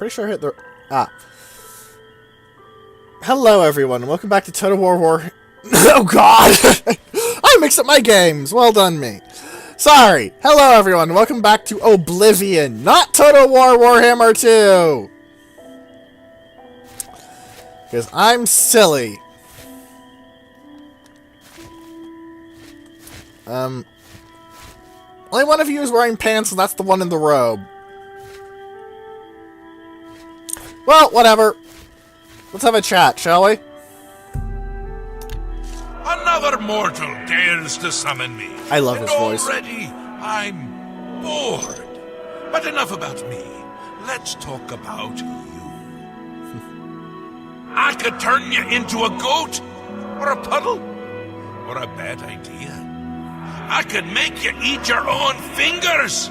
pretty sure I hit the... Ah. Hello, everyone. Welcome back to Total War... Oh, God! I mixed up my games. Well done, me. Sorry. Hello, everyone. Welcome back to Oblivion, not Total War Warhammer 2. Because I'm silly. Only one of you is wearing pants, and that's the one in the robe. Well, whatever. Let's have a chat, shall we? Another mortal dares to summon me. I love his voice. Already, I'm bored. But enough about me. Let's talk about you. I could turn you into a goat, or a puddle, or a bad idea. I could make you eat your own fingers,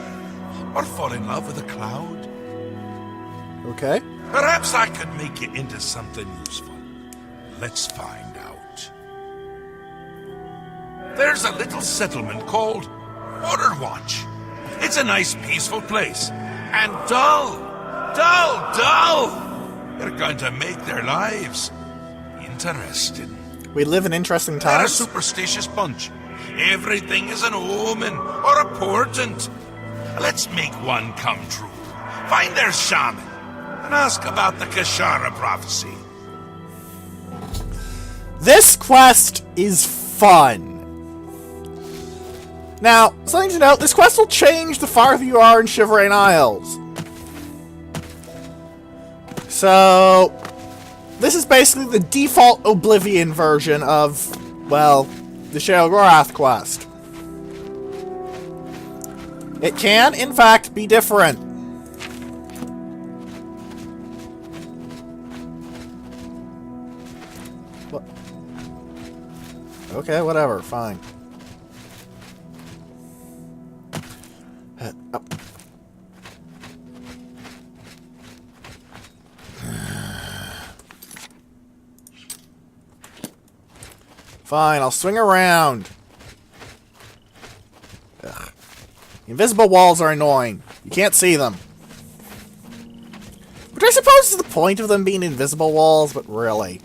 or fall in love with a cloud. Okay. Perhaps I could make you into something useful. Let's find out. There's a little settlement called Borderwatch. It's a nice, peaceful place. And dull. They're going to make their lives interesting. We live in interesting They're a times. superstitious bunch. Everything is an omen or a portent. Let's make one come true. Find their shaman and ask about the Kashara prophecy. This quest is fun. Now, something to note, this quest will change the farther you are in Shivering Isles. So, this is basically the default Oblivion version of, well, the Sheogorath quest. It can, in fact, be different. What? Okay, whatever, fine. Up. Fine, I'll swing around. Ugh. Invisible walls are annoying. You can't see them. Which I suppose is the point of them being invisible walls, but really.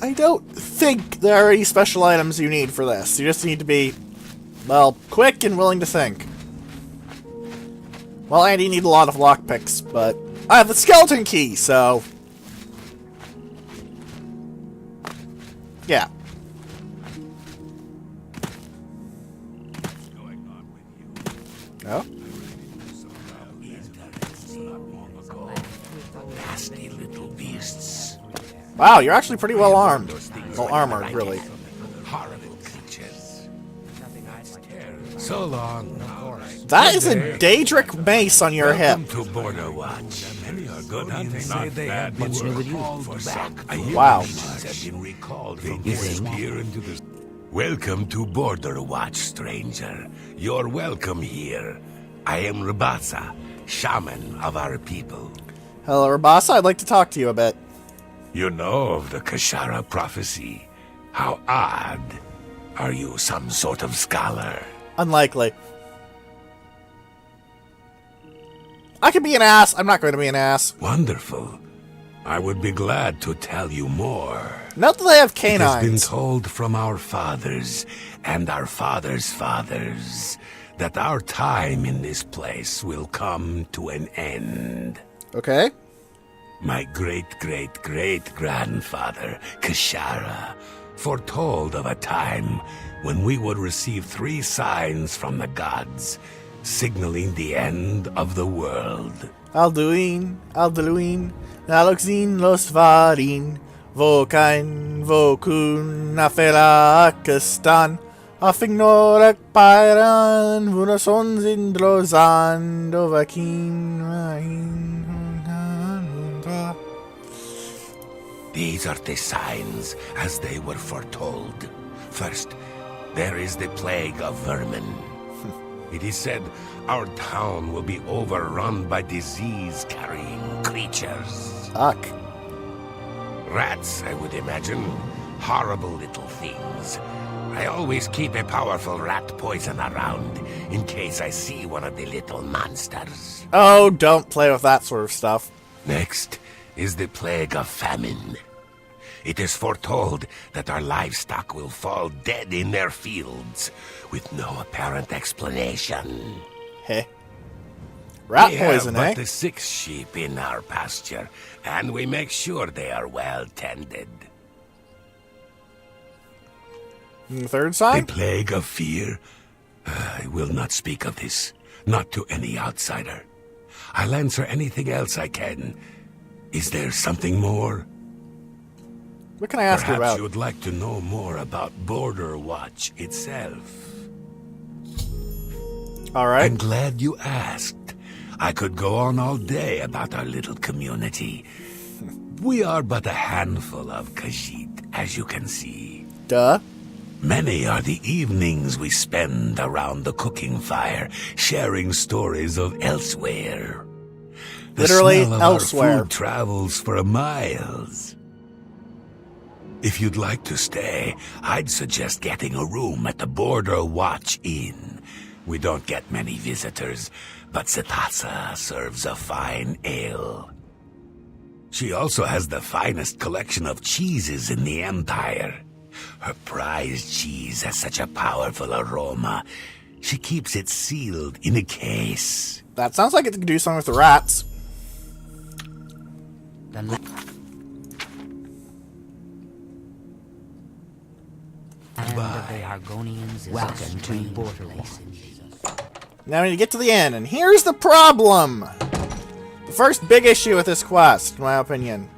I don't think there are any special items you need for this. You just need to be, well, quick and willing to think. Well, and you need a lot of lockpicks, but I have the skeleton key, so... yeah. Oh? Nasty little beasts. Wow, you're actually pretty well armed. Well, armored, really. Horrible creatures. So long. That is a Daedric mace on your hip. To Border Watch. Many are good hunting. Not bad. Much for some. Wow. Have been recalled from disappear into the... Welcome to Border Watch, stranger. You're welcome here. I am Rabasa, shaman of our people. Hello, Rabasa. I'd like to talk to you a bit. You know of the Kashara prophecy. How odd. Are you some sort of scholar? Unlikely. I can be an ass. I'm not going to be an ass. Wonderful. I would be glad to tell you more. Not that they have It has been canines. told from our fathers and our fathers' fathers that our time in this place will come to an end. Okay. My great-great-great-grandfather, Kashara, foretold of a time when we would receive 3 signs from the gods, signaling the end of the world. Alduin, Naloxin, Los Varin, Vokain, Vokun, Nafela, Akastan, Afignorak, Pyran, Vunasons, Indrozan, Dovakin, These are the signs as they were foretold. First, there is the plague of vermin. It is said our town will be overrun by disease-carrying creatures. Fuck. Rats, I would imagine. horrible little things. I always keep a powerful rat poison around in case I see one of the little monsters. Oh, don't play with that sort of stuff. Next is the plague of famine. It is foretold that our livestock will fall dead in their fields with no apparent explanation. Heh. Rat We poison, have eh? but the 6 sheep in our pasture, and we make sure they are well tended. And the third The sign? plague of fear? I will not speak of this, not to any outsider. I'll answer anything else I can. Is there something more? What can I ask you Perhaps about? you would like to know more about Border Watch itself. Alright. I'm glad you asked. I could go on all day about our little community. We are but a handful of Khajiit, as you can see. Duh. Many are the evenings we spend around the cooking fire, sharing stories of elsewhere. The Literally smell of elsewhere. Our food travels for miles. If you'd like to stay, I'd suggest getting a room at the Border Watch Inn. We don't get many visitors, but Setasa serves a fine ale. She also has the finest collection of cheeses in the Empire. Her prized cheese has such a powerful aroma. She keeps it sealed in a case. That sounds like it could do something with the rats. Welcome to Border. Now we need to get to the end, and here's the problem! The first big issue with this quest, in my opinion.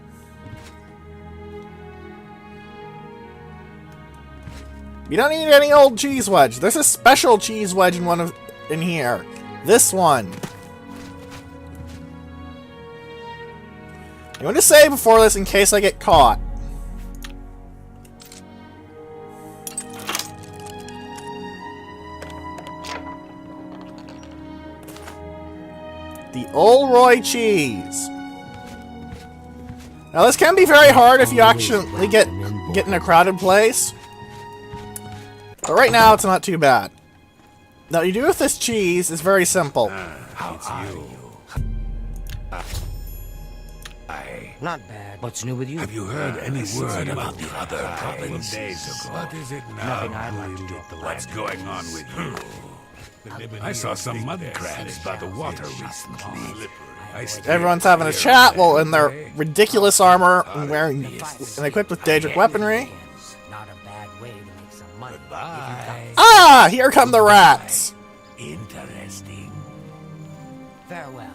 You don't need any old cheese wedge. There's a special cheese wedge in here. This one. I'm going to say before this in case I get caught. The Old Roy cheese. Now this can be very hard if you actually get in a crowded place. But right now, it's not too bad. Now, what you do with this cheese is very simple. It's you. Not bad. What's new with you? Have you heard any word about the other province? What is it now? Nothing I'd like to do. What's going on with you? I saw some mud crabs by the water recently. Everyone's having a chat while in their ridiculous armor and wearing and equipped with Daedric weaponry. Not a bad way to make some money. Goodbye. Ah! Here come the rats! Interesting. Farewell.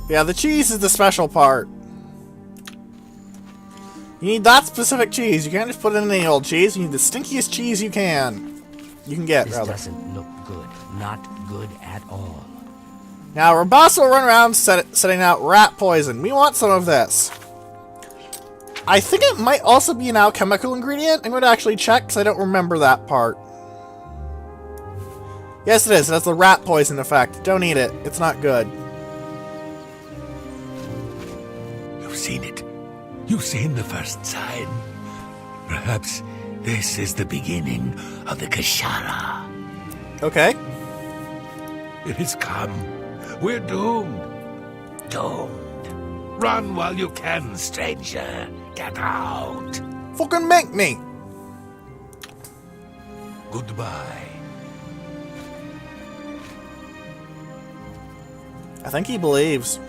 Yeah, the cheese is the special part. You need that specific cheese. You can't just put in any old cheese. You need the stinkiest cheese you can. You can get, This rather. doesn't look good. Not good at all. Now, our boss will run around setting out rat poison. We want some of this. I think it might also be an alchemical ingredient. I'm going to actually check because I don't remember that part. Yes, it is. It has the rat poison effect. Don't eat it. It's not good. You've seen it. You've seen the first sign. Perhaps this is the beginning of the Kashara. Okay. It has come. We're doomed. Doomed. Run while you can, stranger. Get out. Fucking make me. Goodbye. I think he believes.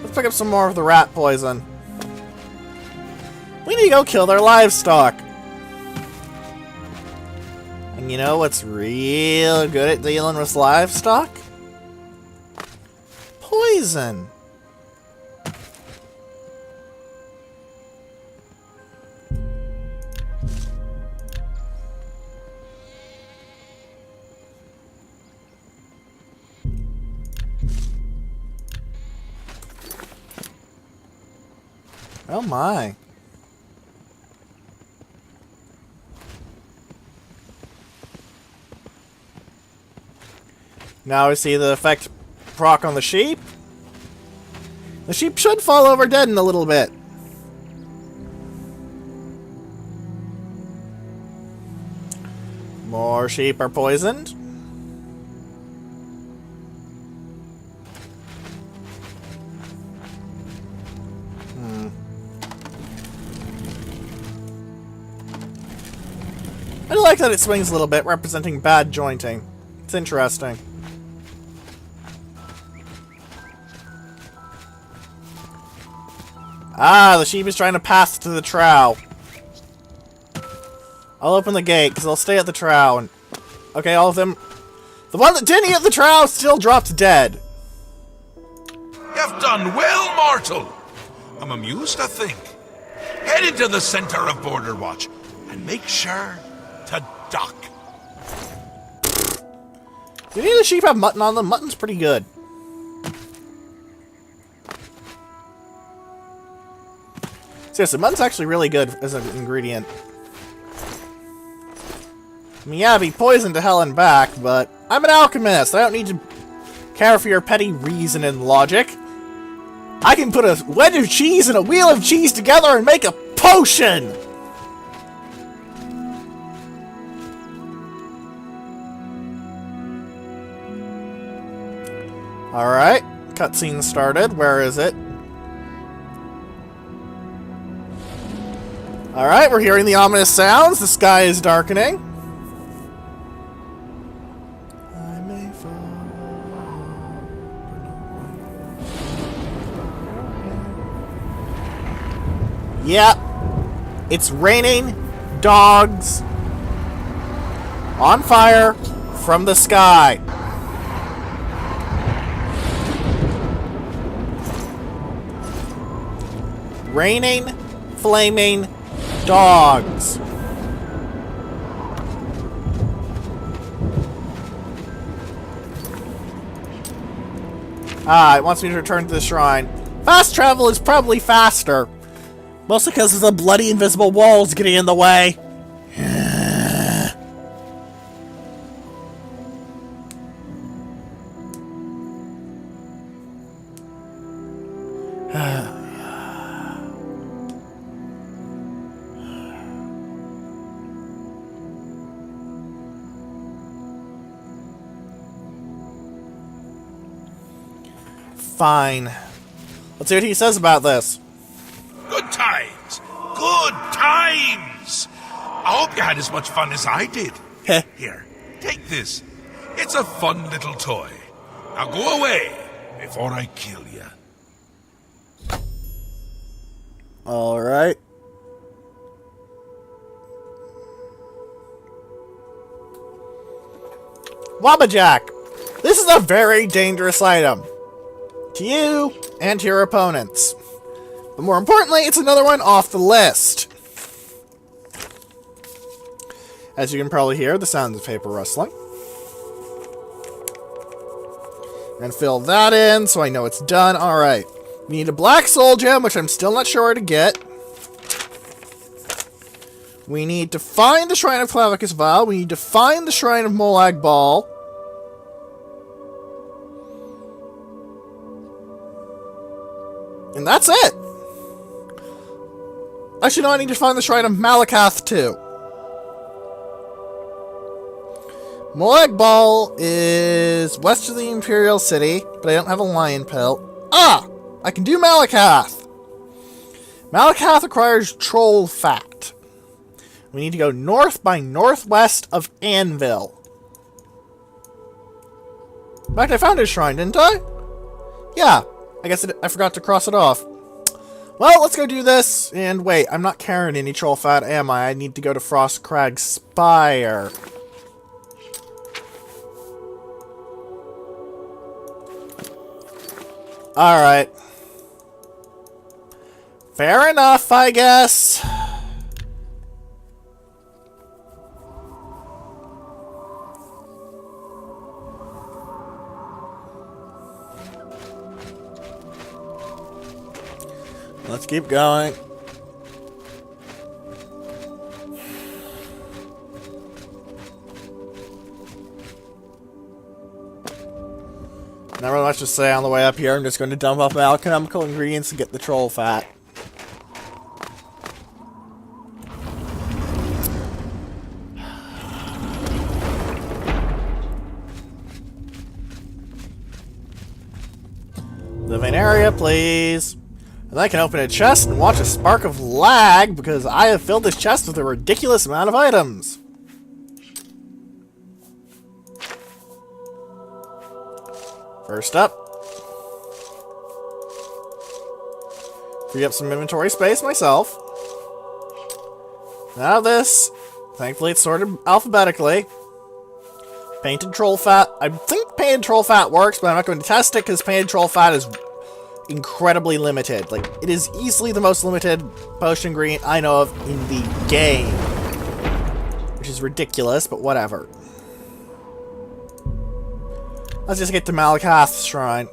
Let's pick up some more of the rat poison. We need to go kill their livestock. And you know what's real good at dealing with livestock? Poison. Oh my. Now we see the effect proc on the sheep. The sheep should fall over dead in a little bit. More sheep are poisoned. I like that it swings a little bit, representing bad jointing. It's interesting. Ah, the sheep is trying to pass to the trough. I'll open the gate, because they'll stay at the trough. And okay, all of them. The one that didn't hit the trough still dropped dead. You've done well, mortal. I'm amused to think. Head into the center of Border Watch and make sure to duck. Do any of the sheep have mutton on them? Mutton's pretty good. Seriously, mutton's actually really good as an ingredient. I mean, yeah, be poisoned to hell and back, but I'm an alchemist. I don't need to care for your petty reason and logic. I can put a wedge of cheese and a wheel of cheese together and make a potion! Alright, cutscene started. Where is it? Alright, we're hearing the ominous sounds. The sky is darkening. I may fall. Yep. It's raining dogs on fire from the sky. Raining, flaming dogs. Ah, it wants me to return to the shrine. Fast travel is probably faster. Mostly because of the bloody invisible walls getting in the way. Fine. Let's see what he says about this. Good times. Good times. I hope you had as much fun as I did. Here, take this. It's a fun little toy. Now go away before I kill you. Alright. Wabbajack! This is a very dangerous item. To you, and to your opponents. But more importantly, it's another one off the list. As you can probably hear, the sounds of paper rustling. And fill that in, so I know it's done. Alright. We need a black soul gem, which I'm still not sure where to get. We need to find the Shrine of Clavicus Vial. We need to find the Shrine of Molag Bal. And that's it! Actually, no, I need to find the Shrine of Malakath, too. Molag Bal is west of the Imperial City, but I don't have a lion pelt. Ah! I can do Malakath! Malakath requires troll fat. We need to go north by northwest of Anvil. In fact, I found his shrine, didn't I? Yeah. I guess I forgot to cross it off. Well, let's go do this. And wait, I'm not carrying any troll fat, am I? I need to go to Frostcrag Spire. Alright. Fair enough, I guess. Let's keep going. Not really much to say on the way up here. I'm just going to dump up alchemical ingredients to get the troll fat. Living area, please. And I can open a chest and watch a spark of lag because I have filled this chest with a ridiculous amount of items. First up, free up some inventory space myself. Now this, thankfully it's sorted alphabetically. Painted troll fat. I think painted troll fat works, but I'm not going to test it because painted troll fat is incredibly limited. Like, it is easily the most limited potion ingredient I know of in the game. Which is ridiculous, but whatever. Let's just get to Malakath's shrine.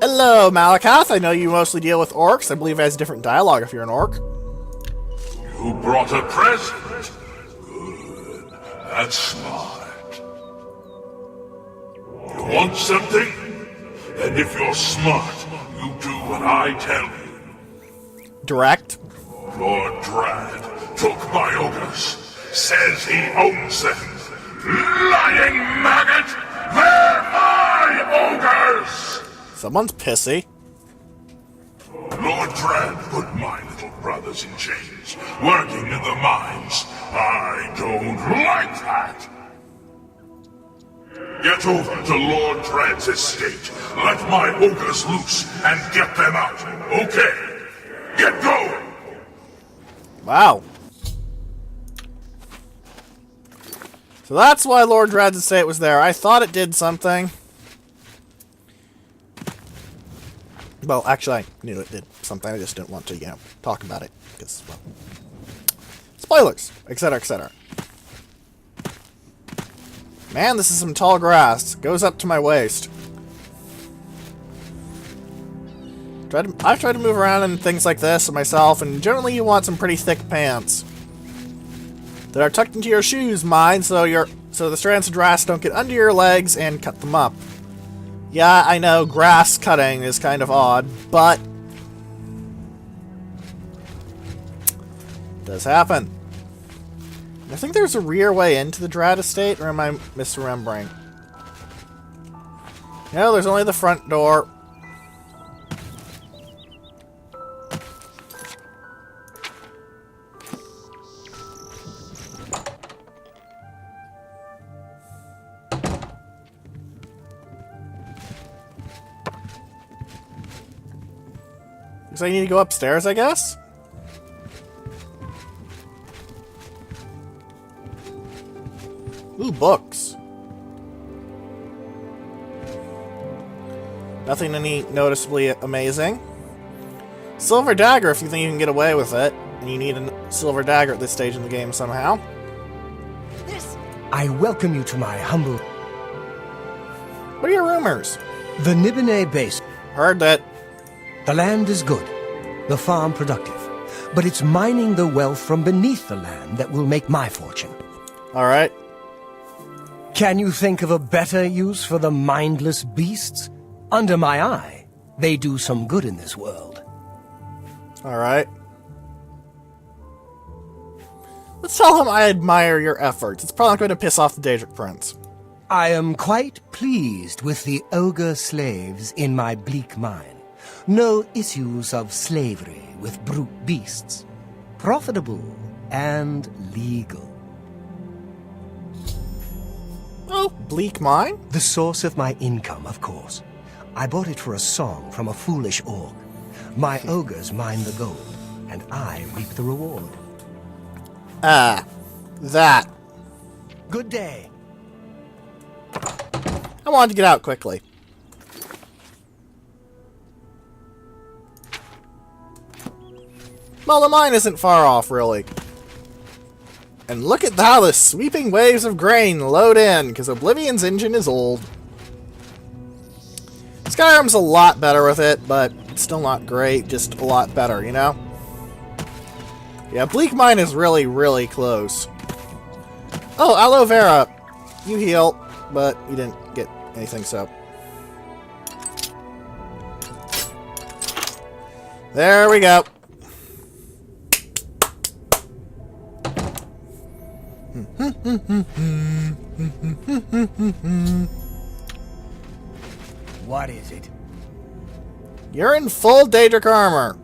Hello, Malakath. I know you mostly deal with orcs. I believe it has different dialogue if you're an orc. You brought a present. Good. That's smart. You want something? Then if you're smart, you do what I tell you. Direct. Lord Drad took my ogres. Says he owns them. Lying maggot! They're my ogres! Someone's pissy. Lord Drad put my little brothers in chains, working in the mines. I don't like that. Get over to Lord Drad's estate. Let my ogres loose and get them out. Okay. Get going. Wow. So that's why Lord Drad's estate was there. I thought it did something. Well, actually, I knew it did something. I just didn't want to, talk about it. Because, well, spoilers, etc., etc. Man, this is some tall grass. It goes up to my waist. I've tried to move around in things like this myself, and generally you want some pretty thick pants that are tucked into your shoes, mind, so the strands of grass don't get under your legs and cut them up. Yeah, I know, grass cutting is kind of odd, but it does happen. I think there's a rear way into the Drad estate, or am I misremembering? No, there's only the front door. So I need to go upstairs, I guess? Ooh, books. Nothing any noticeably amazing. Silver dagger if you think you can get away with it. And you need a silver dagger at this stage in the game somehow. I welcome you to my humble... What are your rumors? The Nibene base. Heard that. The land is good, the farm productive, but it's mining the wealth from beneath the land that will make my fortune. Alright. Can you think of a better use for the mindless beasts? Under my eye, they do some good in this world. Alright. Let's tell him I admire your efforts. It's probably not going to piss off the Daedric Prince. I am quite pleased with the ogre slaves in my bleak mine. No issues of slavery with brute beasts. Profitable and legal. Oh, bleak mine? The source of my income, of course. I bought it for a song from a foolish orc. My ogres mine the gold, and I reap the reward. Ah, that. Good day. I wanted to get out quickly. Well, the mine isn't far off, really. And look at how the sweeping waves of grain load in, because Oblivion's engine is old. Skyrim's a lot better with it, but it's still not great, just a lot better, you know? Yeah, Bleak Mine is really, really close. Oh, aloe vera. You heal, but you didn't get anything, so. There we go. What is it? You're in full Daedric armor.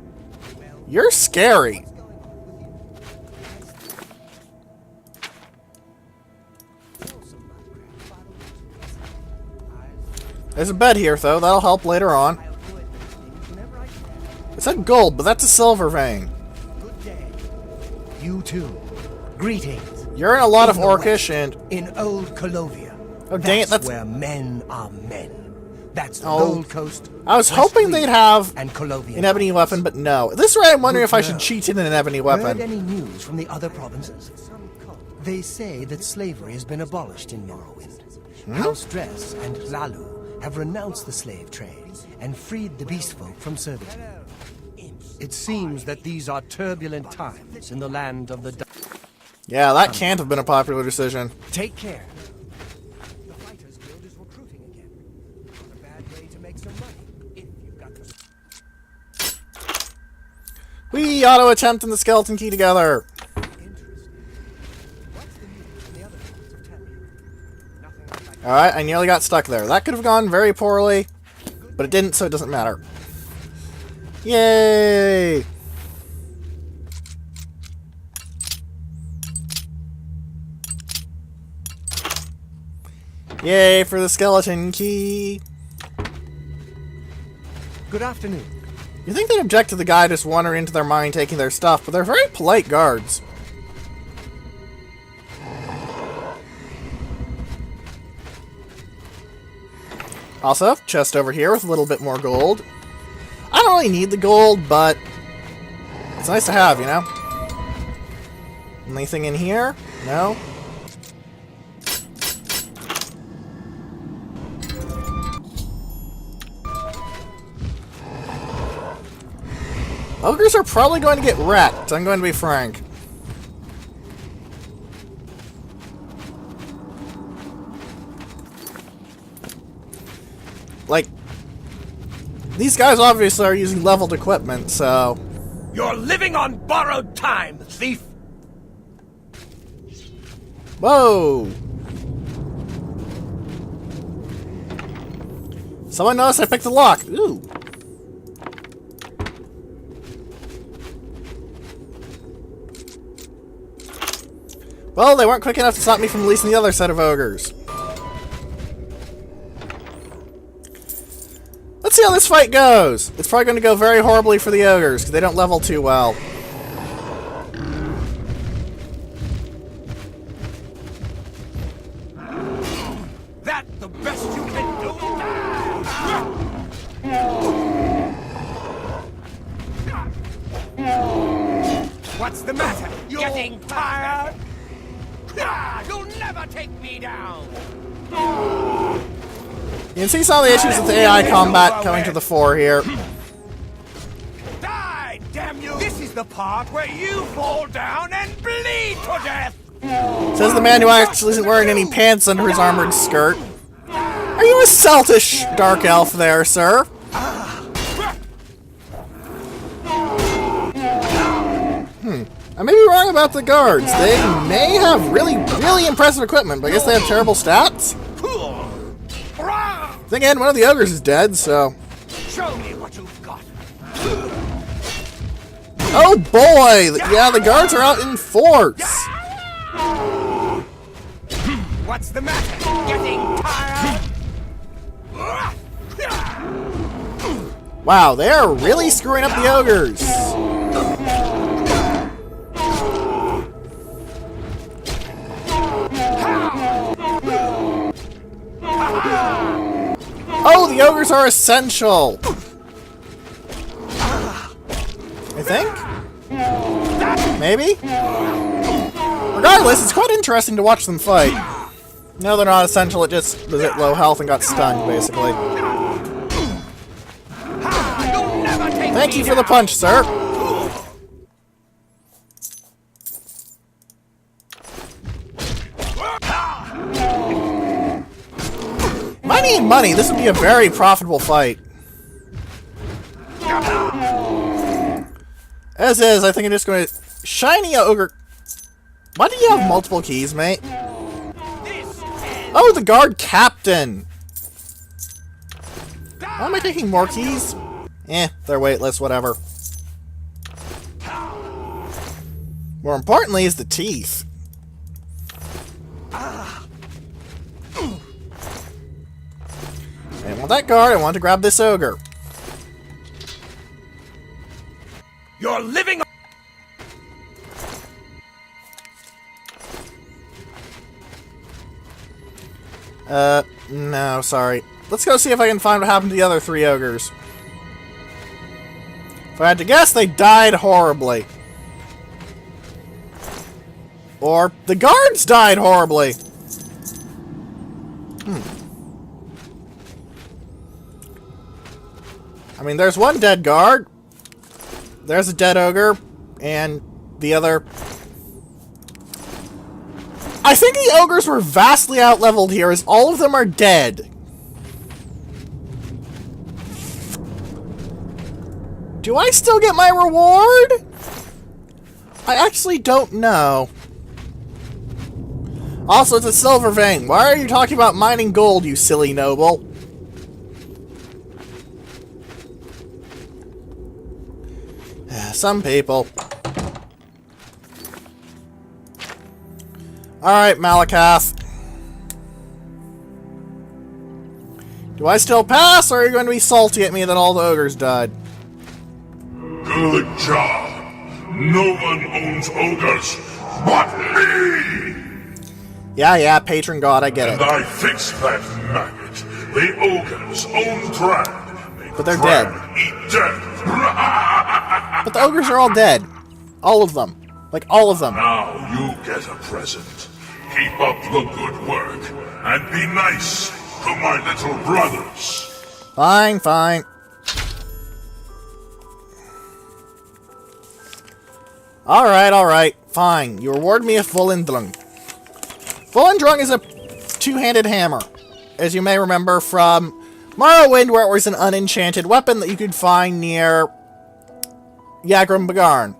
You're scary. There's a bed here, though. That'll help later on. It said gold, but that's a silver vein. Good day. You too. Greetings. You're in a lot of the Orcish West, and... in old Colovia. Oh, dang it, that's... where men are men. That's the Oh. Gold Coast. I was West hoping Fleet, they'd have and Colovia. an ebony weapon, but no. This is where I'm wondering if I should cheat in an ebony Heard weapon. any news from the other provinces? They say that slavery has been abolished in Morrowind. House Dress and Lalu have renounced the slave trade and freed the beast folk from servitude. It seems that these are turbulent times in the land of the... Yeah, that can't have been a popular decision. Take care. The Fighters Guild is recruiting again. Not a bad way to make some money if you've got the... We auto-attempt and the skeleton key together. Interesting. What's the news in the other parts of town? Nothing like... Alright, I nearly got stuck there. That could have gone very poorly, but it didn't, so it doesn't matter. Yay! Yay for the skeleton key! Good afternoon. You think they'd object to the guy just wandering into their mine taking their stuff, but they're very polite guards. Also, chest over here with a little bit more gold. I don't really need the gold, but it's nice to have, you know? Anything in here? No? Ogres are probably going to get wrecked, I'm going to be frank. Like, these guys obviously are using leveled equipment, so... You're living on borrowed time, thief! Whoa! Someone noticed I picked the lock. Ooh. Well, they weren't quick enough to stop me from releasing the other set of ogres. Let's see how this fight goes. It's probably going to go very horribly for the ogres, because they don't level too well. That the best you can do? What's the matter? You're getting tired? You'll never take me down! You can see some of the issues with the AI combat coming to the fore here. Die, damn you! This is the part where you fall down and bleed to death! Says the man who actually isn't wearing any pants under his armored skirt. Are you a Celtish dark elf there, sir? I may be wrong about the guards. They may have really, really impressive equipment, but I guess they have terrible stats. Then again, one of the ogres is dead, so... Show me what you've got. Oh boy! Yeah, the guards are out in force! What's the matter? Getting tired? Wow, they are really screwing up the ogres! Oh, the ogres are essential! I think? Maybe? Regardless, it's quite interesting to watch them fight. No, they're not essential, it just was at low health and got stunned, basically. Thank you for the punch, sir! I need money. This would be a very profitable fight. As is, I think I'm just going to... Shiny ogre... Why do you have multiple keys, mate? Oh, the guard captain! Why am I taking more keys? They're weightless, whatever. More importantly is the teeth. I didn't want that guard, I want to grab this ogre. You're living. No, sorry. Let's go see if I can find what happened to the other 3 ogres. If I had to guess, they died horribly. Or the guards died horribly. I mean, there's one dead guard. There's a dead ogre. And the other... I think the ogres were vastly out-leveled here, as all of them are dead. Do I still get my reward? I actually don't know. Also, it's a silver vein. Why are you talking about mining gold, you silly noble? Some people. Alright, Malakath. Do I still pass, or are you going to be salty at me that all the ogres died? Good job. No one owns ogres but me! Yeah, patron god, I get And it. I fixed that maggot. The ogres own Drag. But they're dead. Eat death. But the ogres are all dead. All of them. Like, all of them. Now you get a present. Keep up the good work, and be nice to my little brothers. Fine, fine. Alright, fine. You reward me a Volendrung. Volendrung is a two-handed hammer, as you may remember from Morrowind, where it was an unenchanted weapon that you could find near Yagrum Bagarn.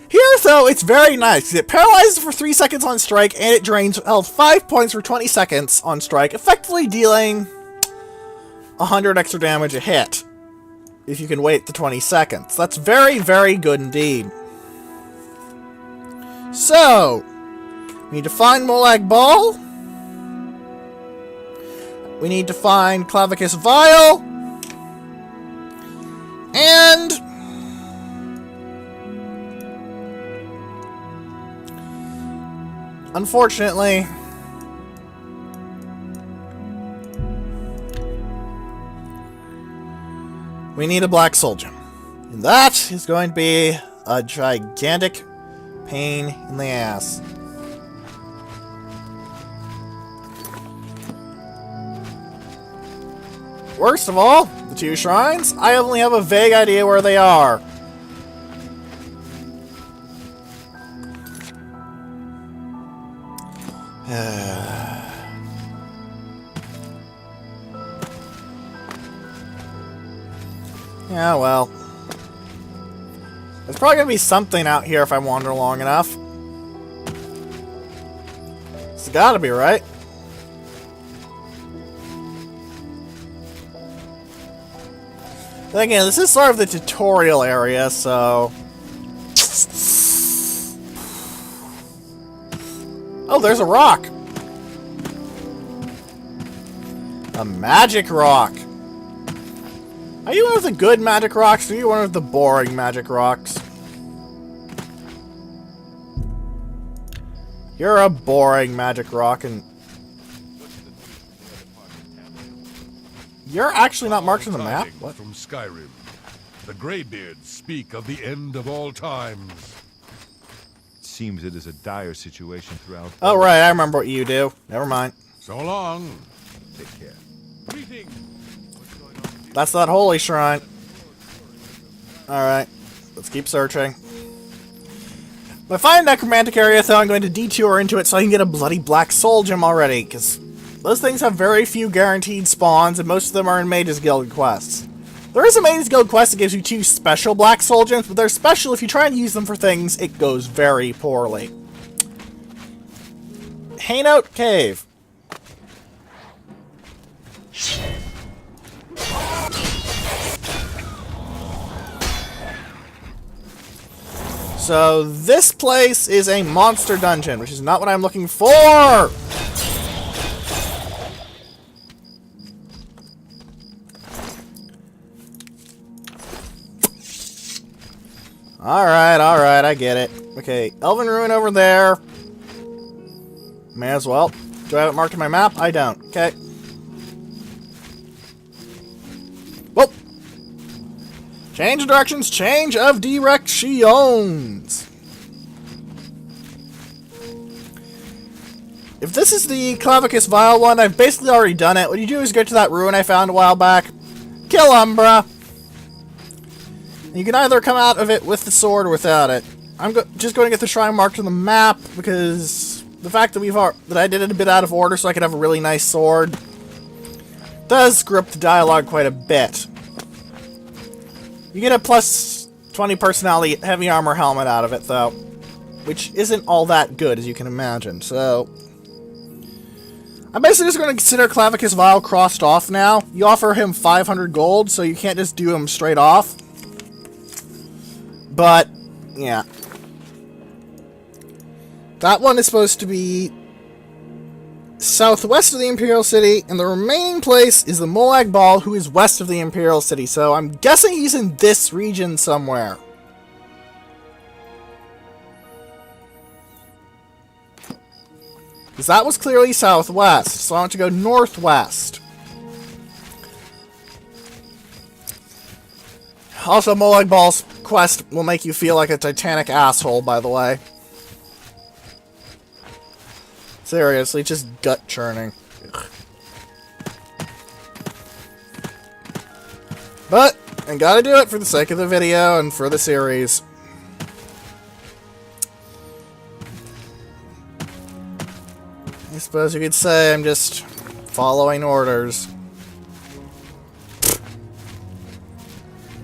Here, though, it's very nice. It paralyzes for 3 seconds on strike, and it drains health 5 points for 20 seconds on strike, effectively dealing 100 extra damage a hit, if you can wait the 20 seconds. That's very, very good indeed. So, we need to find Molag Bal. We need to find Clavicus Vial. And... unfortunately, we need a Black Soul Gem. And that is going to be a gigantic pain in the ass. Worst of all, the 2 shrines, I only have a vague idea where they are. Yeah, well. There's probably gonna be something out here if I wander long enough. It's gotta be, right? Then again, this is sort of the tutorial area, so... Oh, there's a rock! A magic rock! Are you one of the good magic rocks, or are you one of the boring magic rocks? You're a boring magic rock, and... You're actually not marked on the map? What? From Skyrim. The Greybeards speak of the end of all times. It seems it is a dire situation throughout. Oh, right, I remember what you do. Never mind. So long. Take care. Greetings. That's that holy shrine. Alright, let's keep searching. If I find a necromantic area, though, I'm going to detour into it so I can get a bloody Black Soul Gem already, because Those things have very few guaranteed spawns, and most of them are in Mage's Guild quests. There is a Mage's Guild quest that gives you 2 special black soul gems, but they're special. If you try and use them for things, it goes very poorly. Haynote Cave. So this place is a monster dungeon, which is not what I'm looking for! Alright, I get it. Okay, Elven Ruin over there. May as well. Do I have it marked on my map? I don't. Okay. Whoa! Change of directions, change of directions! If this is the Clavicus Vial one, I've basically already done it. What you do is go to that ruin I found a while back, kill Umbra. You can either come out of it with the sword or without it. I'm just going to get the shrine marked on the map because the fact that that I did it a bit out of order so I could have a really nice sword does screw up the dialogue quite a bit. You get a plus 20 personality heavy armor helmet out of it though, which isn't all that good as you can imagine. So I'm basically just going to consider Clavicus Vial crossed off now. You offer him 500 gold, so you can't just do him straight off. But, yeah. That one is supposed to be southwest of the Imperial City, and the remaining place is the Molag Bal, who is west of the Imperial City, so I'm guessing he's in this region somewhere. Because that was clearly southwest, so I want to go northwest. Also, Molag Bal's quest will make you feel like a Titanic asshole, by the way. Seriously, just gut churning. But, I gotta do it for the sake of the video and for the series. I suppose you could say I'm just following orders.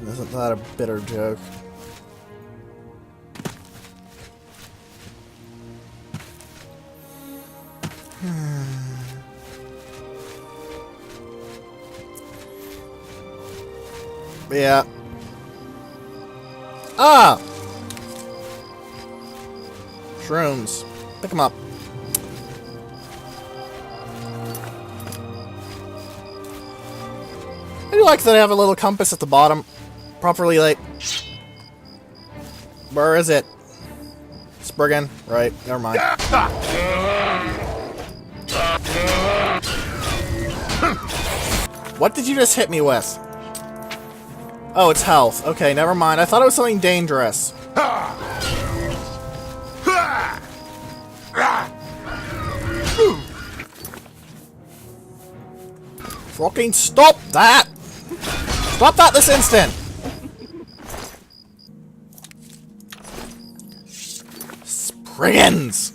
Isn't that a bitter joke? Yeah. Ah! Shrooms. Pick them up. I do like that I have a little compass at the bottom. Properly, like... Where is it? Spriggan? Right, never mind. What did you just hit me with? Oh, it's health. Okay, never mind. I thought it was something dangerous. Fucking stop that! Stop that this instant! Spriggans!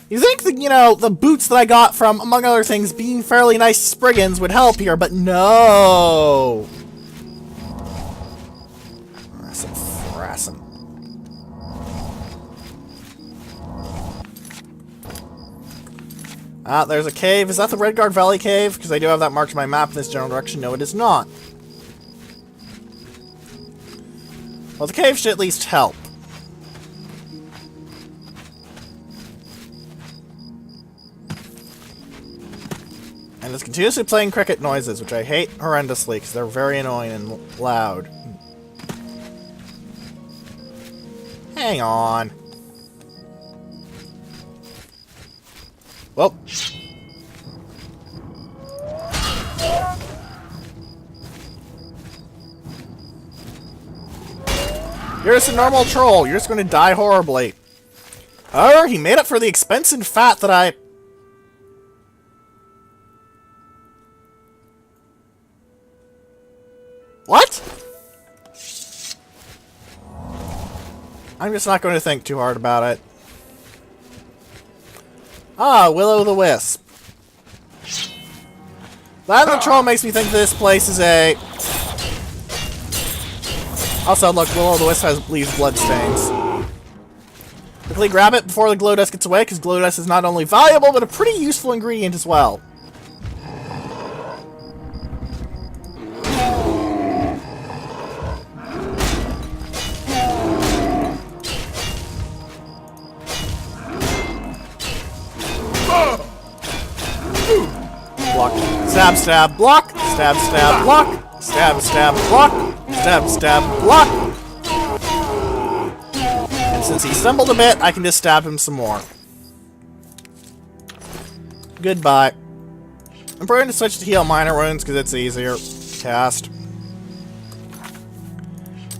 You think that, you know, the boots that I got from, among other things, being fairly nice Spriggans would help here, but no! Frassin. Ah, there's a cave. Is that the Redguard Valley Cave? Because I do have that marked in my map in this general direction. No, it is not. Well, the cave should at least help. And it's continuously playing cricket noises, which I hate horrendously, because they're very annoying and loud. Hang on. Well. You're just a normal troll. You're just going to die horribly. However, he made up for the expense and fat that I... What? I'm just not going to think too hard about it. Ah, Will-o'-the-Wisp. That and the troll makes me think this place is a... Also, look, Will-o'-the-Wisp leaves bloodstains. Quickly grab it before the glow dust gets away, because glow dust is not only valuable, but a pretty useful ingredient as well. Block. Stab, stab, block. Stab, stab, block. Stab, stab, block. Stab, stab, block. And since he stumbled a bit, I can just stab him some more. Goodbye. I'm probably going to switch to heal minor wounds because it's easier to cast.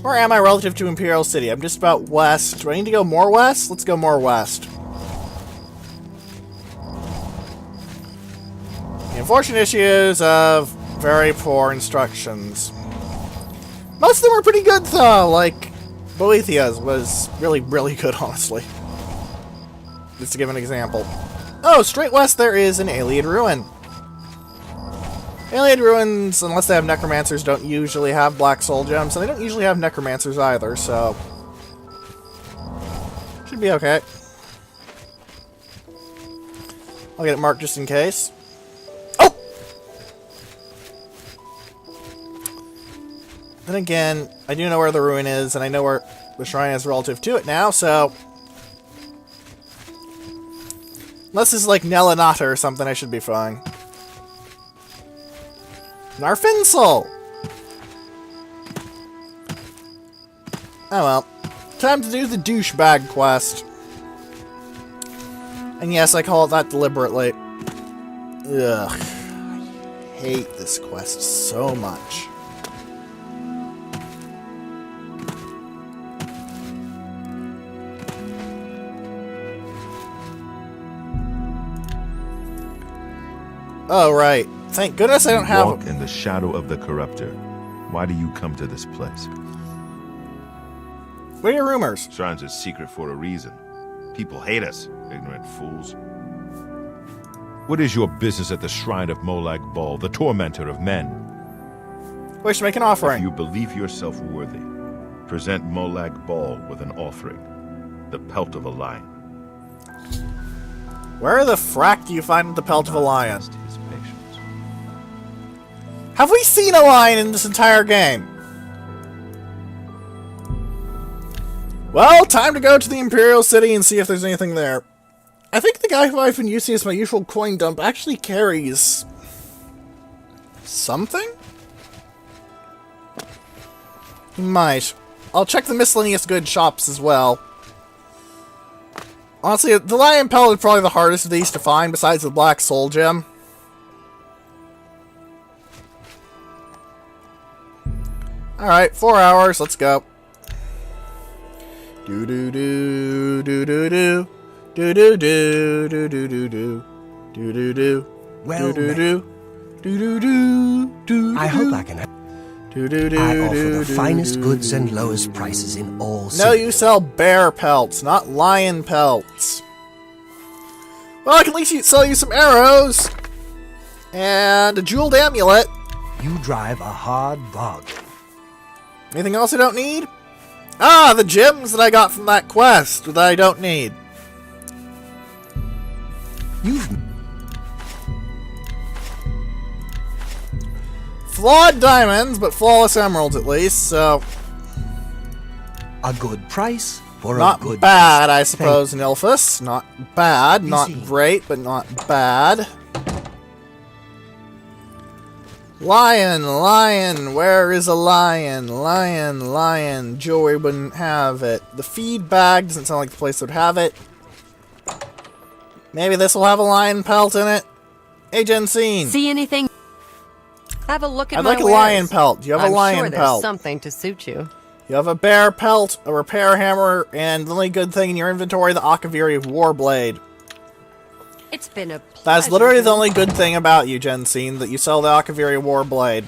Where am I relative to Imperial City? I'm just about west. Do I need to go more west? Let's go more west. The unfortunate issues of very poor instructions. Most of them were pretty good though, like Boethia's was really, really good, honestly. Just to give an example. Oh, straight west there is an Alien Ruin. Alien Ruins, unless they have Necromancers, don't usually have Black Soul Gems, and they don't usually have Necromancers either, so... should be okay. I'll get it marked just in case. Oh! Then again, I do know where the ruin is, and I know where the shrine is relative to it now, so... unless this is like Nelinata or something, I should be fine. Narfinsel! Oh well. Time to do the douchebag quest. And yes, I call it that deliberately. Ugh. I hate this quest so much. Oh, right. Thank goodness I don't have... walk in the shadow of the corruptor. Why do you come to this place? What are your rumors? Shrine's a secret for a reason. People hate us, ignorant fools. What is your business at the shrine of Molag Bal, the tormentor of men? Wish to make an offering. If you believe yourself worthy, present Molag Bal with an offering. The pelt of a lion. Where the frack do you find the pelt of a lion? Test his patience. Have we seen a lion in this entire game? Well, time to go to the Imperial City and see if there's anything there. I think the guy who I've been using as my usual coin dump actually carries... something? He might. I'll check the miscellaneous goods shops as well. Honestly, the lion pelt is probably the hardest of these to find, besides the black soul gem. Alright, 4 hours, let's go. Do do do do do do do do do do do do do do do do Well do met. do do do do. I hope I can help. I offer the finest goods and lowest prices in all No, cities. you sell bear pelts, not lion pelts. Well, I can at least sell you some arrows. And a jeweled amulet. You drive a hard bargain. Anything else I don't need? Ah, the gems that I got from that quest that I don't need. You've Flawed diamonds, but flawless emeralds at least, so... a good price for a not good bad, I suppose, Nilphus. Not bad, not Busy. great, but not bad. Lion, lion, where is a lion? Lion, lion, Joey wouldn't have it. The feed bag doesn't sound like the place that would have it. Maybe this will have a lion pelt in it. Hey, Jensine. See anything? Have a look at I'd my like a wares. lion pelt. Do you have a I'm lion sure there's pelt? something to suit you. You have a bear pelt, a repair hammer, and the only good thing in your inventory, the Akaviri Warblade. It's been a pleasure. That's literally the only good thing about you, Jensine, that you sell the Akaviri Warblade.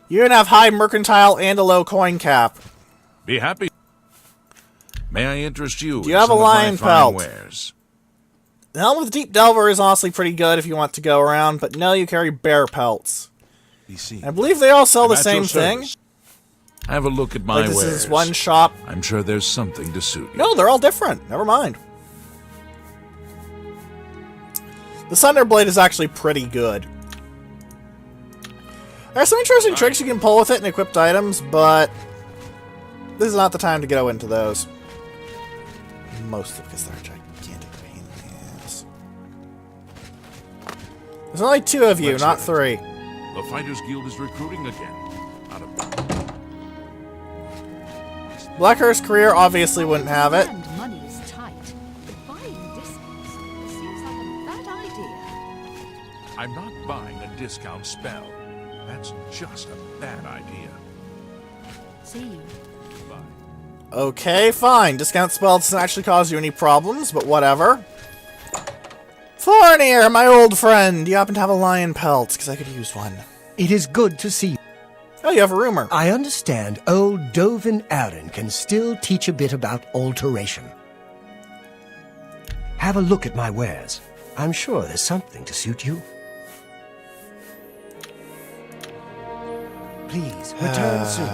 You even have high mercantile and a low coin cap. Be happy. May I interest you Do you in have some a of my lion fine pelt? wares? The helm of the Deep Delver is honestly pretty good if you want to go around, but no, you carry bear pelts. I believe they all sell the same thing. Have a look at my Like this wares. is one shop. I'm sure there's something to suit you. No, they're all different. Never mind. The Thunderblade is actually pretty good. There's some interesting tricks you can pull with it in equipped items, but this is not the time to go into those. Mostly because they're gigantic pain in the ass. There's only 2 of you, Let's not hear it. 3. The Fighters Guild is recruiting again. Out of Blackhurst's career obviously wouldn't have it. And money is tight, but buying discounts seems like a bad idea. I'm not buying a discount spell. That's just a bad idea. See you. Goodbye. Okay, fine. Discount spell doesn't actually cause you any problems, but whatever. Fornier, my old friend. You happen to have a lion pelt, because I could use one. It is good to see you. Oh, you have a rumor. I understand old Dovin Aaron can still teach a bit about alteration. Have a look at my wares. I'm sure there's something to suit you. Please, return soon.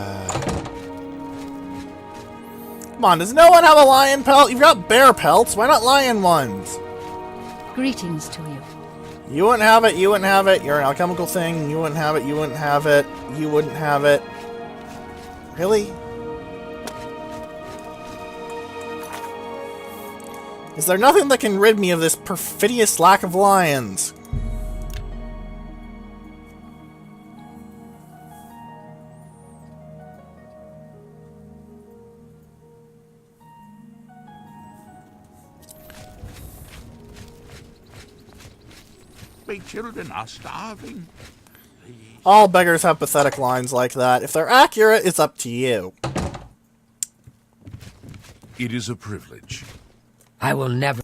Come on, does no one have a lion pelt? You've got bear pelts. Why not lion ones? Greetings to you. You wouldn't have it, you wouldn't have it. You're an alchemical thing. You wouldn't have it, you wouldn't have it. You wouldn't have it. Really? Is there nothing that can rid me of this perfidious lack of lions? My children are starving. All beggars have pathetic lines like that. If they're accurate, it's up to you. It is a privilege. I will never...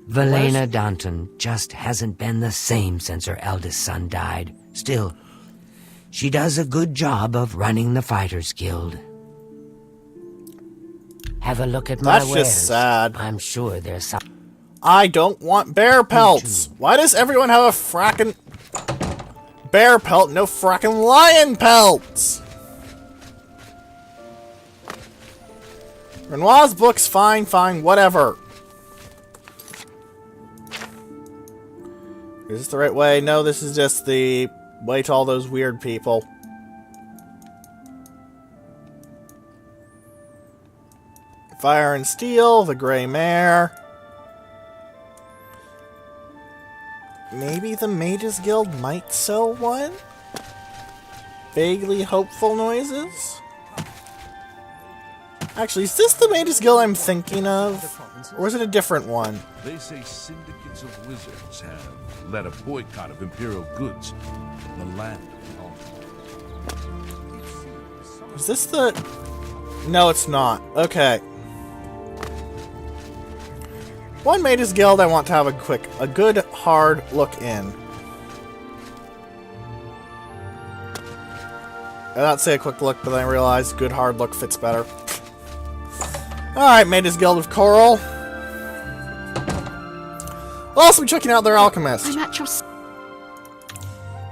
Velena Danton just hasn't been the same since her eldest son died. Still, she does a good job of running the Fighters Guild. Have a look at my That's wares. just sad. I'm sure there's some... I don't want bear pelts. Why does everyone have a frackin' bear pelt, no frackin' lion pelts? Renoir's book's fine, whatever. Is this the right way? No, this is just the way to all those weird people. Fire and Steel, the Grey Mare. Maybe the Mages Guild might sell one? Vaguely hopeful noises? Actually, is this the Mages Guild I'm thinking of? Or is it a different one? They say syndicates of wizards have led a boycott of imperial goods in the land of all. Is this the... No, it's not. Okay. One Mages Guild I want to have a good, hard look in. I not say a quick look, but then I realized good, hard look fits better. Alright, Mages Guild of Coral. We'll also be checking out their alchemist. I'm at your...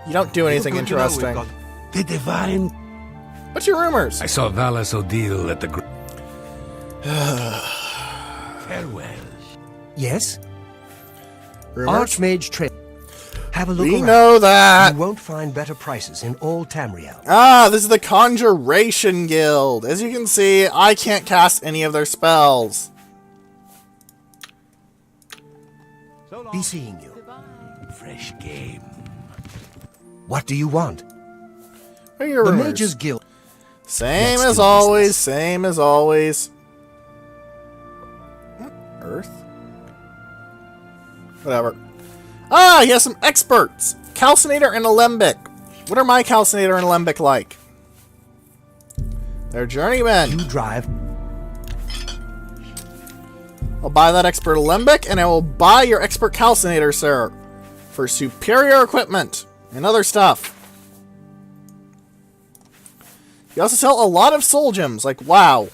You don't do anything interesting. The divine. What's your rumors? I saw Valis Odile at the. Farewell. Yes? Rumors? Archmage Trade. Have a look We around. know that. You won't find better prices in all Tamriel. Ah, this is the Conjuration Guild. As you can see, I can't cast any of their spells. Be seeing you. Fresh game. What do you want? What are your The rumors? Mages Guild. Same Let's as do always, business. same as always. Earth? Whatever. Ah, he has some experts! Calcinator and Alembic. What are my Calcinator and Alembic like? They're journeymen. You drive. I'll buy that expert Alembic, and I will buy your expert Calcinator, sir. For superior equipment and other stuff. You also sell a lot of soul gems, like WoW.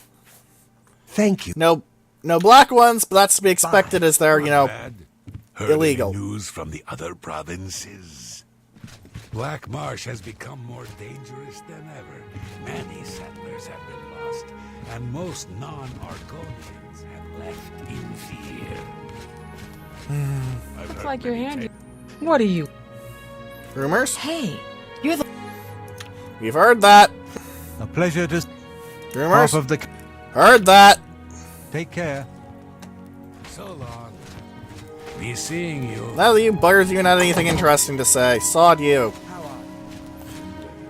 Thank you. No black ones, but that's to be expected as they're, you know, Bad. Heard illegal. any news from the other provinces? Black Marsh has become more dangerous than ever. Many settlers have been lost, and most non-Argonians have left in fear. Looks like your hand. What are you? Rumors? Hey, you're the. We've heard that. A pleasure to Rumors? half of the. Heard that. Take care. So long. Be seeing you. None of you buggers even had anything interesting to say. Sod you.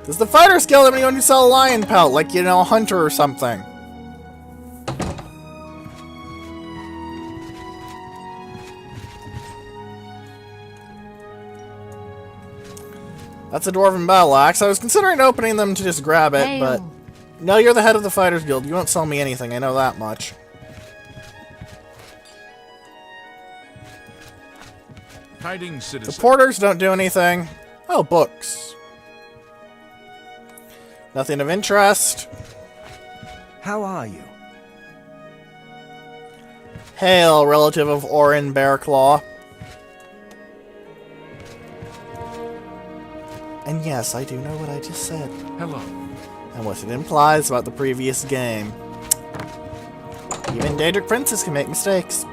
Does the Fighters Guild have anyone who sell a lion pelt? Like, you know, a hunter or something? That's a dwarven battle axe. I was considering opening them to just grab it, but... No, you're the head of the Fighters Guild. You won't sell me anything, I know that much. Hiding citizen. The porters don't do anything. Oh, books. Nothing of interest. How are you? Hail, relative of Orin Bearclaw. And yes, I do know what I just said. Hello. And what it implies about the previous game. Even Daedric Princes can make mistakes.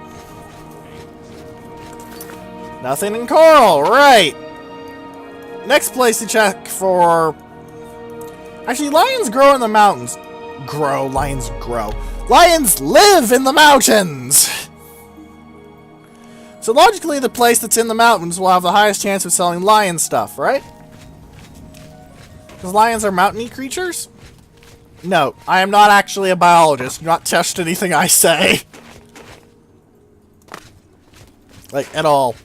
Nothing in Coral, right! Next place to check for... Actually, lions grow in the mountains. Lions grow. Lions live in the mountains! So logically, the place that's in the mountains will have the highest chance of selling lion stuff, right? Because lions are mountainy creatures? No, I am not actually a biologist. Do not test anything I say. Like, at all.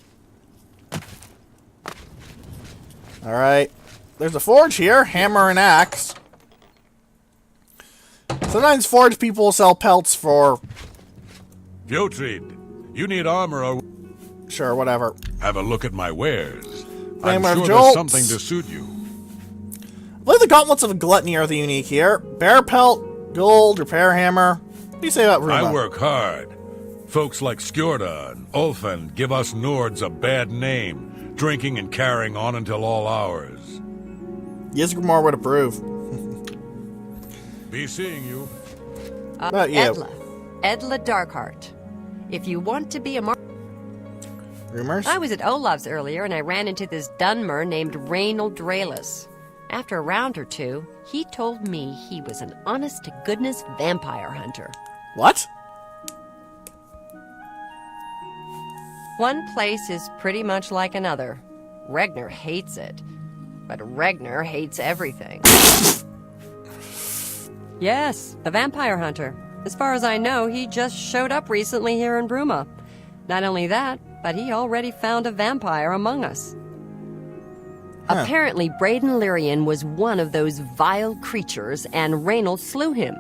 Alright. There's a forge here. Hammer and axe. Sometimes forge people will sell pelts for... Fjotrid, you need armor or... Sure, whatever. Have a look at my wares. Hammer I'm of sure jolts. there's something to suit you. I believe the gauntlets of gluttony are the unique here. Bear pelt, gold, repair hammer. What do you say about Ruma? I work hard. Folks like Skjorda and Ulfan give us Nords a bad name, drinking and carrying on until all hours. Ysgramor would approve. Be seeing you. About you. Edla Darkheart. If you want to be a Rumors? I was at Olav's earlier and I ran into this Dunmer named Reynold Draelus. After a round or two, he told me he was an honest-to-goodness vampire hunter. What? One place is pretty much like another. Regner hates it. But Regner hates everything. Yes, the vampire hunter. As far as I know, he just showed up recently here in Bruma. Not only that, but he already found a vampire among us. Huh. Apparently, Braden Lyrian was one of those vile creatures, and Reynolds slew him.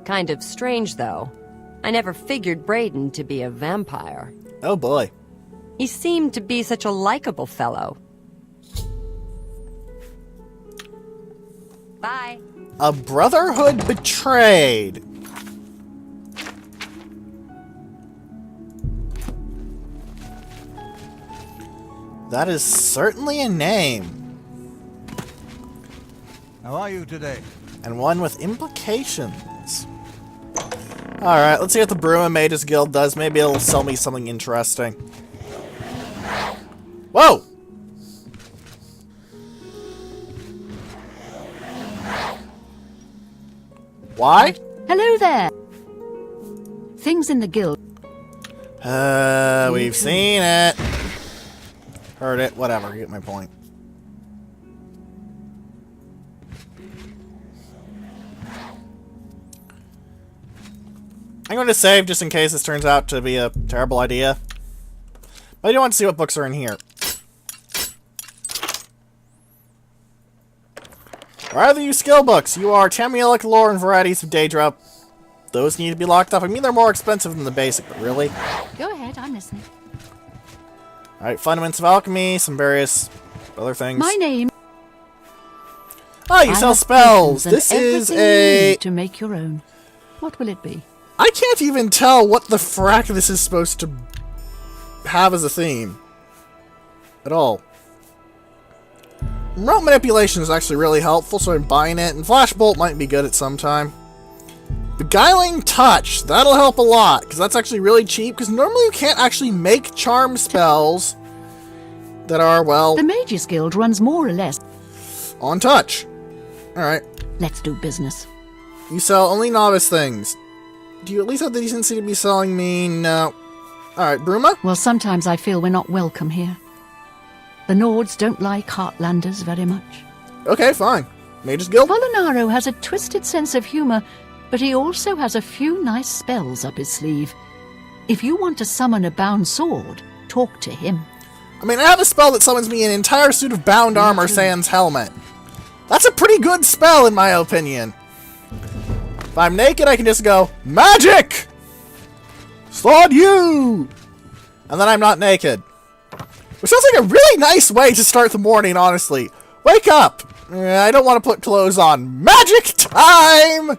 Kind of strange, though. I never figured Braden to be a vampire. Oh boy. He seemed to be such a likable fellow. Bye. A brotherhood betrayed. That is certainly a name. How are you today? And one with implications. Alright, let's see what the Bruma Mages Guild does. Maybe it'll sell me something interesting. Whoa! Why? Hello there. Things in the guild. We've seen it. Heard it. Whatever. You get my point. I'm going to save just in case this turns out to be a terrible idea. But I do want to see what books are in here. Rather you skill books. You are Tamielic lore and varieties of Daedra. Those need to be locked up. I mean, they're more expensive than the basic, but really? Go ahead, I'm listening. Alright, Fundaments of Alchemy, some various other things. My name. Oh, you I sell have spells. potions This and is everything you a... need to make your own. What will it be? I can't even tell what the frack this is supposed to have as a theme. At all. Remote manipulation is actually really helpful, so I'm buying it, and Flashbolt might be good at some time. Beguiling Touch, that'll help a lot, because that's actually really cheap, because normally you can't actually make charm spells that are, well... The Mages Guild runs more or less on touch. Alright. Let's do business. You sell only novice things. Do you at least have the decency to be selling me? No. Alright, Bruma? Well, sometimes I feel we're not welcome here. The Nords don't like Heartlanders very much. Okay, fine. Mages Guild? Molinaro has a twisted sense of humor, but he also has a few nice spells up his sleeve. If you want to summon a bound sword, talk to him. I mean, I have a spell that summons me an entire suit of bound armor sans helmet. That's a pretty good spell, in my opinion. If I'm naked, I can just go, Magic! Sword you! And then I'm not naked. Which sounds like a really nice way to start the morning, honestly. Wake up! I don't want to put clothes on. Magic time!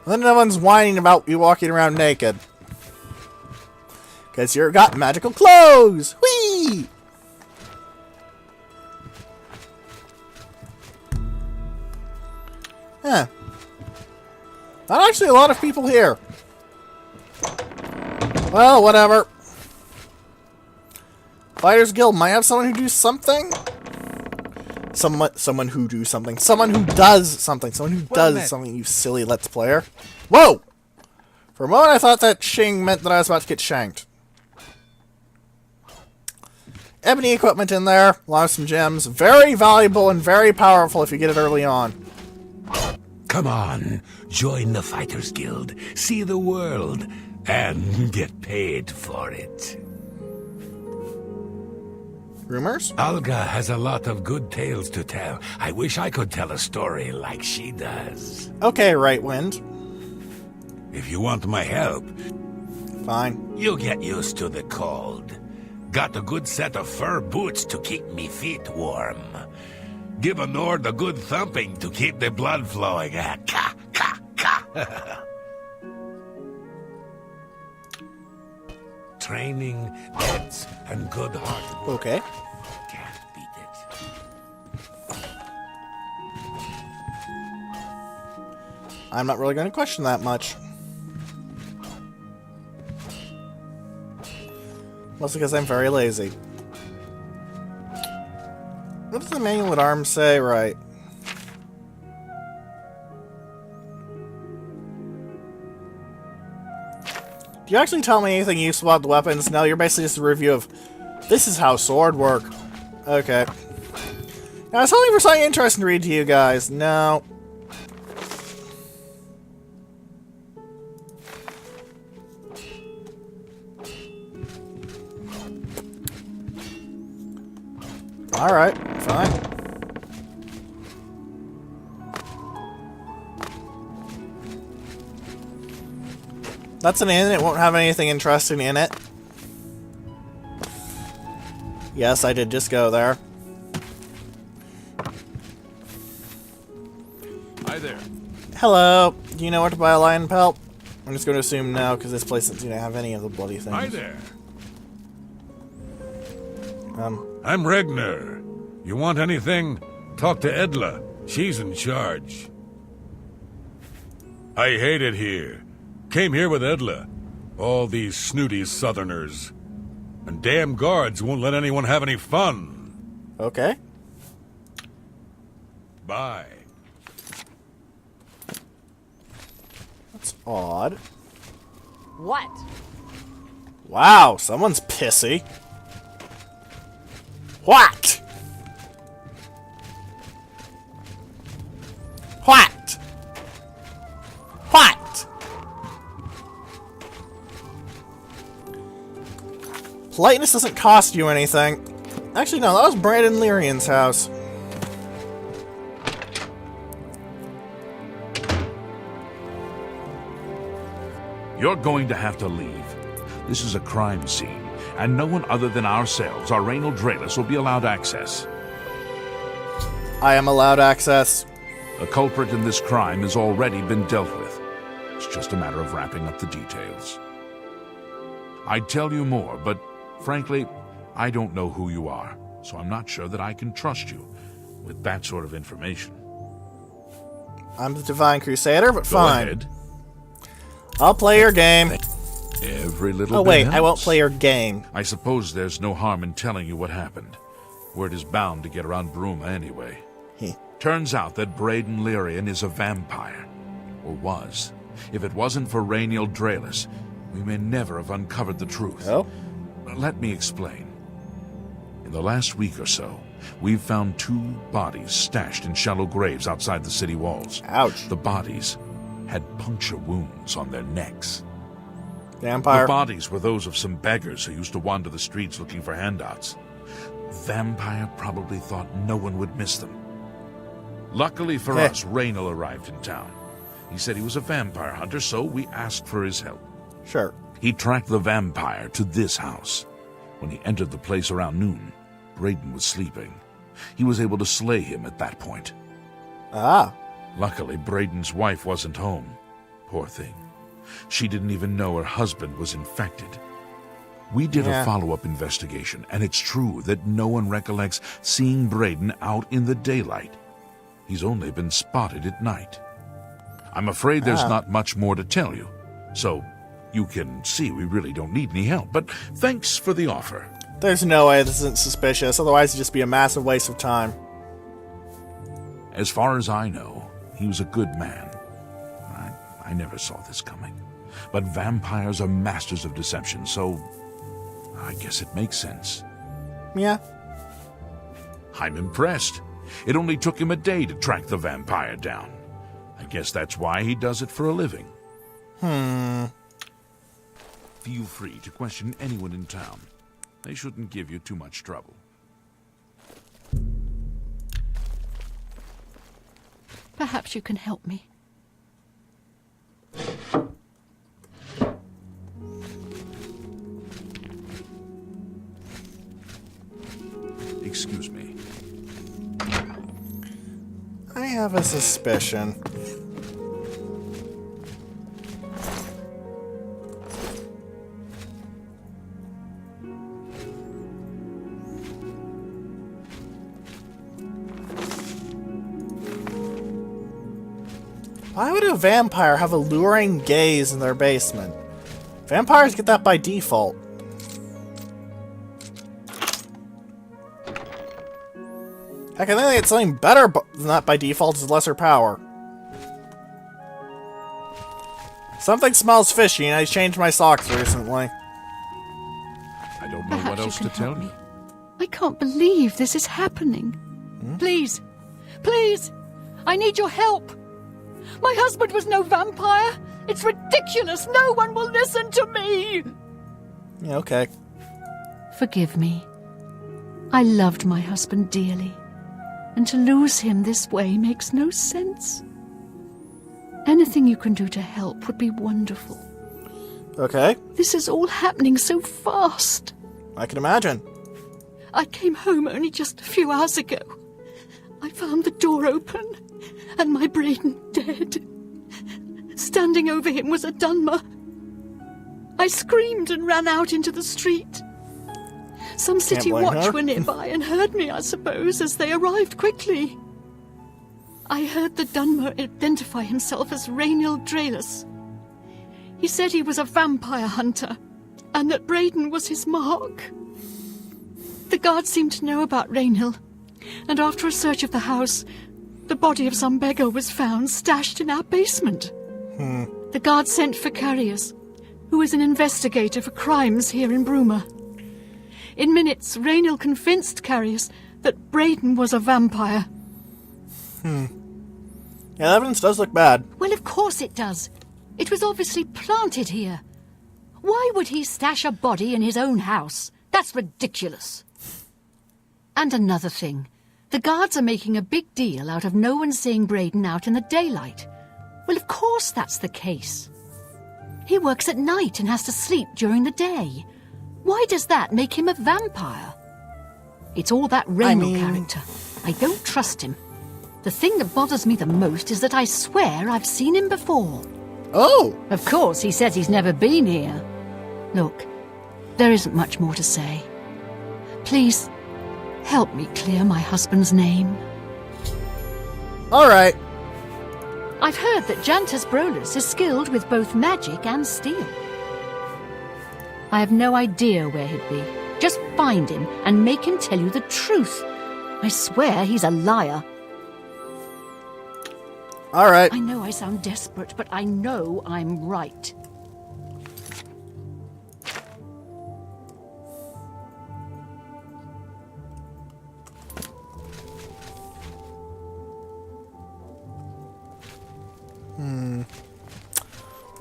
Then no one's whining about you walking around naked. Because you've got magical clothes! Whee! Huh. Not actually a lot of people here. Well, whatever. Fighters Guild might have someone who do something. Someone who do something. Someone who does something. Someone who does something, you silly Let's Player. Whoa! For a moment I thought that shing meant that I was about to get shanked. Ebony equipment in there. Lost some gems. Very valuable and very powerful if you get it early on. Come on, join the Fighters Guild, see the world, and get paid for it. Rumors? Olga has a lot of good tales to tell. I wish I could tell a story like she does. Okay, Right Wind. If you want my help... Fine. You get used to the cold. Got a good set of fur boots to keep me feet warm. Give a Nord a good thumping to keep the blood flowing. Ka, ka, ka. Training, heads, and good heart. Okay. Can't beat it. I'm not really going to question that much. Mostly because I'm very lazy. What does the manual at arms say? Right. Do you actually tell me anything useful about the weapons? No, you're basically just a review of, this is how sword work. Okay. Now, I was hoping for something interesting to read to you guys. No. Alright, fine. That's an inn, it won't have anything interesting in it. Yes, I did just go there. Hi there. Hello. Do you know where to buy a lion pelt? I'm just going to assume no, because this place doesn't seem to have any of the bloody things. Hi there. I'm Regner. You want anything? Talk to Edla. She's in charge. I hate it here. Came here with Edla. All these snooty southerners. And damn guards won't let anyone have any fun. Okay. Bye. That's odd. What? Wow, someone's pissy. What? What? What? Politeness doesn't cost you anything. Actually, no, that was Brandon Lyrian's house. You're going to have to leave. This is a crime scene, and no one other than ourselves, our Reynald Draelus, will be allowed access. I am allowed access. The culprit in this crime has already been dealt with. It's just a matter of wrapping up the details. I'd tell you more, but Frankly, I don't know who you are, so I'm not sure that I can trust you with that sort of information. I'm the Divine Crusader, but Go fine. ahead. I'll play your game. Every little Oh bit wait, helps. I won't play your game. I suppose there's no harm in telling you what happened. Word is bound to get around Bruma anyway. Turns out that Braden Lyrian is a vampire. Or was. If it wasn't for Rainiel Draelis, we may never have uncovered the truth. Oh? Let me explain. In the last week or so, we've found 2 bodies stashed in shallow graves outside the city walls. Ouch. The bodies had puncture wounds on their necks. Vampire. The bodies were those of some beggars who used to wander the streets looking for handouts. Vampire probably thought no one would miss them. Luckily for us, Rainiel arrived in town. He said he was a vampire hunter, so we asked for his help. Sure. He tracked the vampire to this house. When he entered the place around noon, Braden was sleeping. He was able to slay him at that point. Ah. Luckily, Braden's wife wasn't home. Poor thing. She didn't even know her husband was infected. We did a follow-up investigation, and it's true that no one recollects seeing Braden out in the daylight. He's only been spotted at night. I'm afraid there's not much more to tell you, so you can see we really don't need any help, but thanks for the offer. There's no way this isn't suspicious, otherwise it'd just be a massive waste of time. As far as I know, he was a good man. I never saw this coming. But vampires are masters of deception, so I guess it makes sense. Yeah. I'm impressed. It only took him a day to track the vampire down. I guess that's why he does it for a living. Feel free to question anyone in town. They shouldn't give you too much trouble. Perhaps you can help me. Excuse me. I have a suspicion. Why would a vampire have a luring gaze in their basement? Vampires get that by default. Heck, I think they get something better than that by default is lesser power. Something smells fishy and I changed my socks recently. I don't know what else to tell you. I can't believe this is happening. Please, please, I need your help. My husband was no vampire. It's ridiculous. No one will listen to me. Yeah, okay. Forgive me. I loved my husband dearly, and to lose him this way makes no sense. Anything you can do to help would be wonderful. Okay. This is all happening so fast. I can imagine. I came home only just a few hours ago. I found the door open, and my Braden dead. Standing over him was a Dunmer. I screamed and ran out into the street. Some city watch were nearby and heard me, I suppose, as they arrived quickly. I heard the Dunmer identify himself as Rainiel Draelis. He said he was a vampire hunter, and that Braden was his mark. The guards seemed to know about Rainiel, and after a search of the house, the body of some beggar was found stashed in our basement. The guards sent for Carius, who is an investigator for crimes here in Bruma. In minutes, Rainiel convinced Carius that Braden was a vampire. Yeah, the evidence does look bad. Well, of course it does. It was obviously planted here. Why would he stash a body in his own house? That's ridiculous. And another thing. The guards are making a big deal out of no one seeing Braden out in the daylight. Well, of course that's the case. He works at night and has to sleep during the day. Why does that make him a vampire? It's all that Rainiel character. I don't trust him. The thing that bothers me the most is that I swear I've seen him before. Oh! Of course, he says he's never been here. Look, there isn't much more to say. Please, help me clear my husband's name. Alright. I've heard that Jantus Brolus is skilled with both magic and steel. I have no idea where he'd be. Just find him and make him tell you the truth. I swear he's a liar. Alright. I know I sound desperate, but I know I'm right.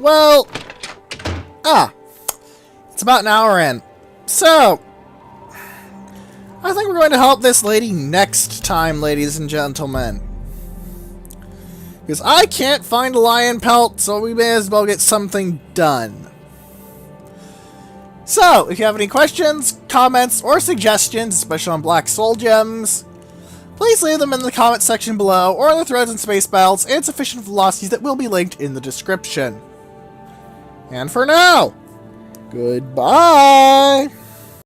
Well, it's about an hour in. So, I think we're going to help this lady next time, ladies and gentlemen. Because I can't find a lion pelt, so we may as well get something done. So, if you have any questions, comments, or suggestions, especially on Black Soul Gems, please leave them in the comment section below, or in the threads and Spacebattles and Sufficient Velocities that will be linked in the description. And for now, goodbye!